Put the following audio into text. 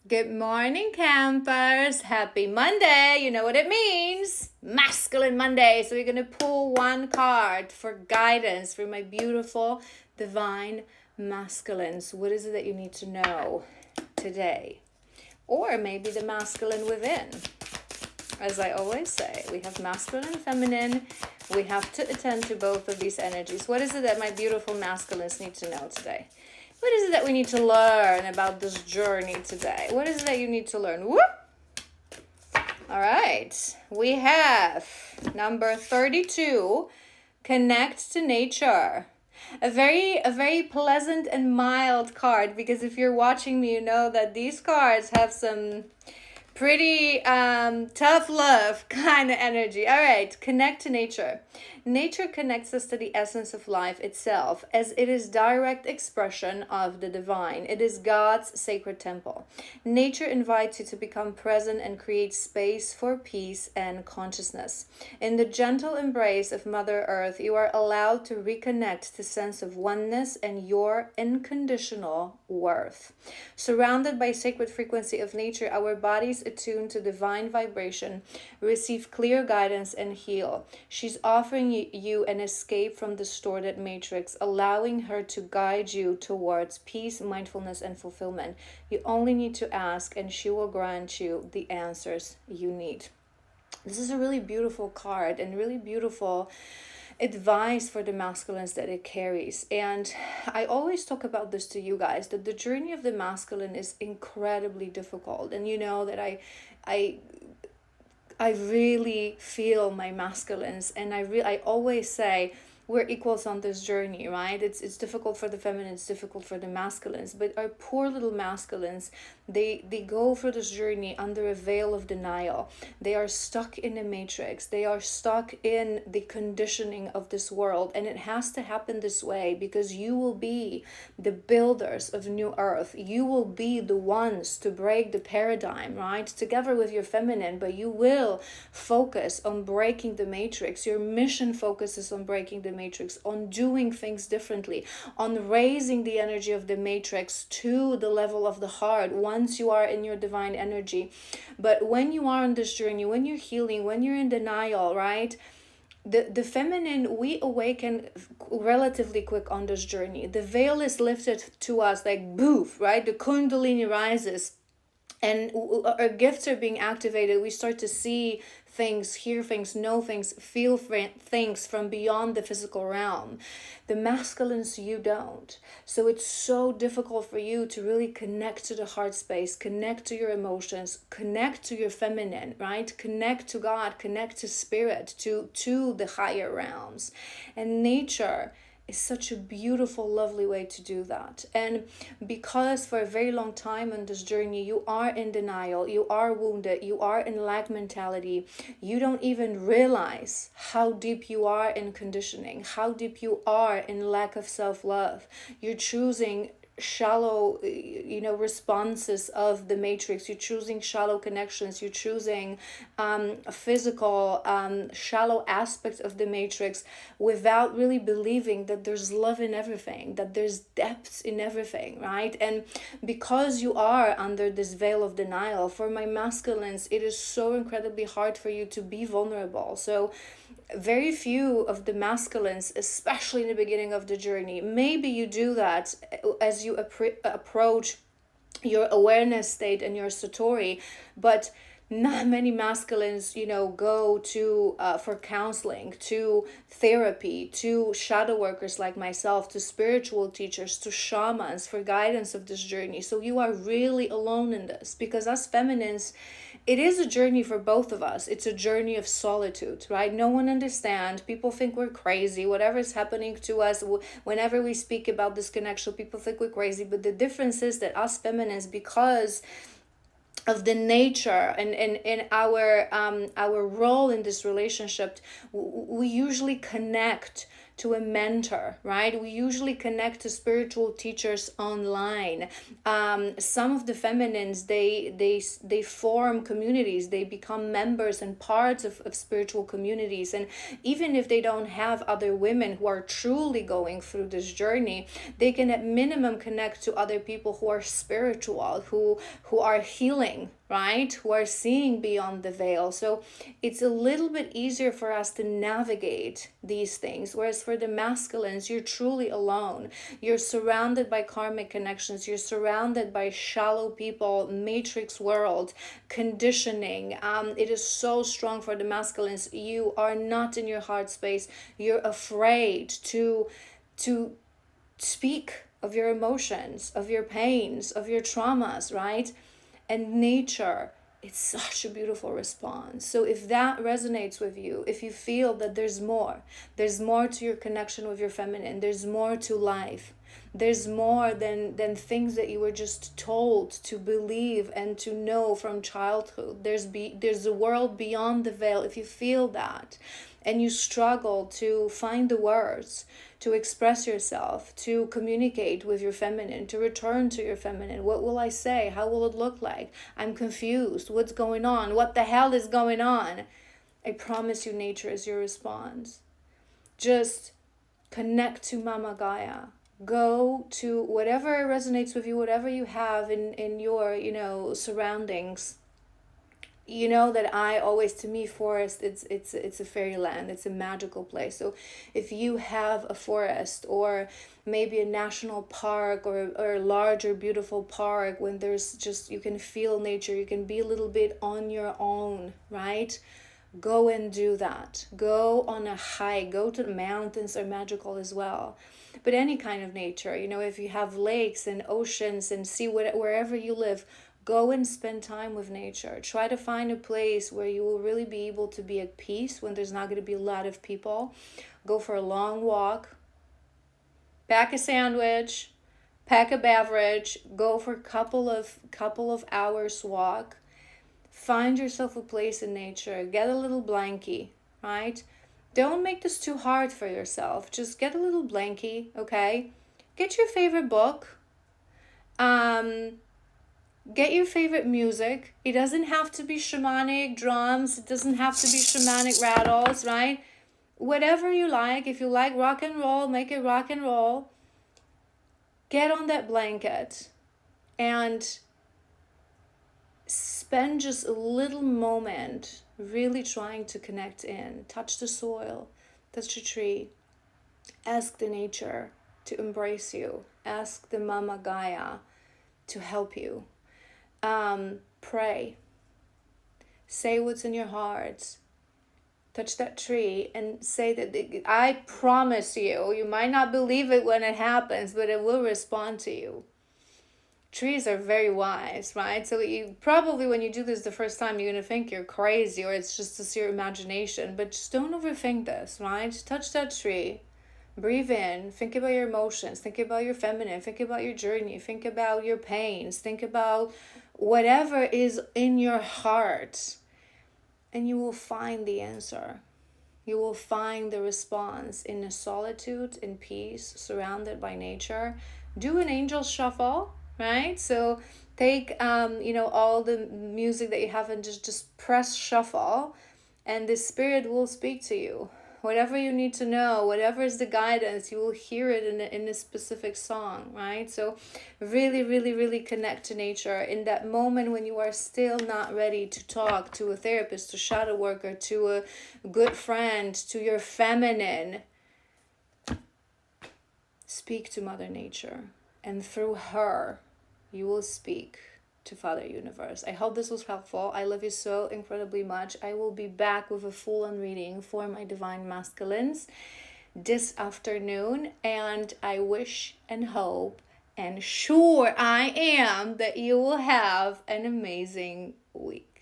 Good morning, campers. Happy Monday. You know what it means. Masculine Monday. So we're going to pull one card for guidance for my beautiful, divine masculines. What is it that you need to know today? Or maybe the masculine within. As I always say, we have masculine and feminine. We have to attend to both of these energies. What is it that my beautiful masculines need to know today? What is it that we need to learn about this journey today? What is it that you need to learn? Whoop! All right. We have number 32, connect to nature. A very pleasant and mild card, because if you're watching me, you know that these cards have some pretty tough love kind of energy. All right, connect to nature. Nature connects us to the essence of life itself, as it is direct expression of the divine. It is God's sacred temple. Nature invites you to become present and create space for peace and consciousness. In the gentle embrace of Mother Earth, you are allowed to reconnect to sense of oneness and your unconditional worth. Surrounded by sacred frequency of nature, our bodies attune to divine vibration, receive clear guidance, and heal. She's offering you an escape from distorted matrix, allowing her to guide you towards peace, mindfulness, and fulfillment. You only need to ask, and she will grant you the answers you need. This is a really beautiful card and really beautiful advice for the masculines that it carries. And I always talk about this to you guys, that the journey of the masculine is incredibly difficult. And you know that I really feel my masculines, and I always say we're equals on this journey, right? It's difficult for the feminine, it's difficult for the masculines, but our poor little masculines, they go for this journey under a veil of denial. They are stuck in a matrix. They are stuck in the conditioning of this world, and it has to happen this way because you will be the builders of new earth. You will be the ones to break the paradigm, right? Together with your feminine, but you will focus on breaking the matrix. Your mission focuses on breaking the matrix, on doing things differently, on raising the energy of the matrix to the level of the heart once you are in your divine energy. But when you are on this journey, when you're healing, when you're in denial, right? The feminine, we awaken relatively quick on this journey. The veil is lifted to us like boof, right? The kundalini rises, and our gifts are being activated. We start to see things, hear things, know things, feel things from beyond the physical realm. The masculines, you don't. So it's so difficult for you to really connect to the heart space, connect to your emotions, connect to your feminine, right? Connect to God, connect to spirit, to the higher realms. And nature is such a beautiful, lovely way to do that. And because for a very long time on this journey, you are in denial, you are wounded, you are in lack mentality, you don't even realize how deep you are in conditioning, how deep you are in lack of self-love. You're choosing shallow responses of the matrix. You're choosing shallow connections. You're choosing physical shallow aspects of the matrix without really believing that there's love in everything, that there's depth in everything, right? And because you are under this veil of denial, for my masculines, it is so incredibly hard for you to be vulnerable. So very few of the masculines, especially in the beginning of the journey, maybe you do that as you approach your awareness state and your satori, but not many masculines, go to for counseling, to therapy, to shadow workers like myself, to spiritual teachers, to shamans for guidance of this journey. So you are really alone in this, because us feminines, it is a journey for both of us. It's a journey of solitude, right? No one understands. People think we're crazy. Whatever is happening to us, whenever we speak about this connection, people think we're crazy. But the difference is that us feminines, because of the nature and in our role in this relationship, we usually connect to a mentor, right? We usually connect to spiritual teachers online. Some of the feminines, they form communities, they become members and parts of spiritual communities. And even if they don't have other women who are truly going through this journey, they can at minimum connect to other people who are spiritual, who are healing, right? Who are seeing beyond the veil. So it's a little bit easier for us to navigate these things. Whereas for the masculines, you're truly alone. You're surrounded by karmic connections. You're surrounded by shallow people, matrix world, conditioning. It is so strong for the masculines. You are not in your heart space. You're afraid to speak of your emotions, of your pains, of your traumas, right? And nature, it's such a beautiful response. So if that resonates with you, if you feel that there's more to your connection with your feminine, there's more to life, there's more than things that you were just told to believe and to know from childhood. There's a world beyond the veil. If you feel that and you struggle to find the words to express yourself, to communicate with your feminine, to return to your feminine. What will I say? How will it look like? I'm confused. What's going on? What the hell is going on? I promise you, nature is your response. Just connect to Mama Gaia. Go to whatever resonates with you, whatever you have in your, surroundings. You know that to me, forest, it's a fairyland. It's a magical place. So if you have a forest or maybe a national park or a larger beautiful park, when there's just, you can feel nature, you can be a little bit on your own, right? Go and do that. Go on a hike. Go to the mountains, are magical as well. But any kind of nature, if you have lakes and oceans and sea, wherever you live, go and spend time with nature. Try to find a place where you will really be able to be at peace when there's not going to be a lot of people. Go for a long walk. Pack a sandwich. Pack a beverage. Go for a couple of hours walk. Find yourself a place in nature. Get a little blankie, right? Don't make this too hard for yourself. Just get a little blankie, okay? Get your favorite book. Get your favorite music. It doesn't have to be shamanic drums. It doesn't have to be shamanic rattles, right? Whatever you like. If you like rock and roll, make it rock and roll. Get on that blanket and spend just a little moment really trying to connect in. Touch the soil. Touch the tree. Ask the nature to embrace you. Ask the Mama Gaia to help you. Pray. Say what's in your heart. Touch that tree and say that I promise you might not believe it when it happens, but it will respond to you. Trees are very wise, right? So you probably, when you do this the first time, you're going to think you're crazy or it's just your imagination, but just don't overthink this, right? Just touch that tree. Breathe in, think about your emotions, think about your feminine, think about your journey, think about your pains, think about whatever is in your heart, and you will find the answer. You will find the response in a solitude, in peace, surrounded by nature. Do an angel shuffle, right? So take, all the music that you have and just press shuffle, and the spirit will speak to you. Whatever you need to know, whatever is the guidance, you will hear it in a specific song, right? So really, really, really connect to nature in that moment when you are still not ready to talk to a therapist, to a shadow worker, to a good friend, to your feminine. Speak to Mother Nature, and through her, you will speak to Father Universe. I hope this was helpful. I love you so incredibly much. I will be back with a full-on reading for my Divine Masculines this afternoon, and I wish and hope and sure I am that you will have an amazing week.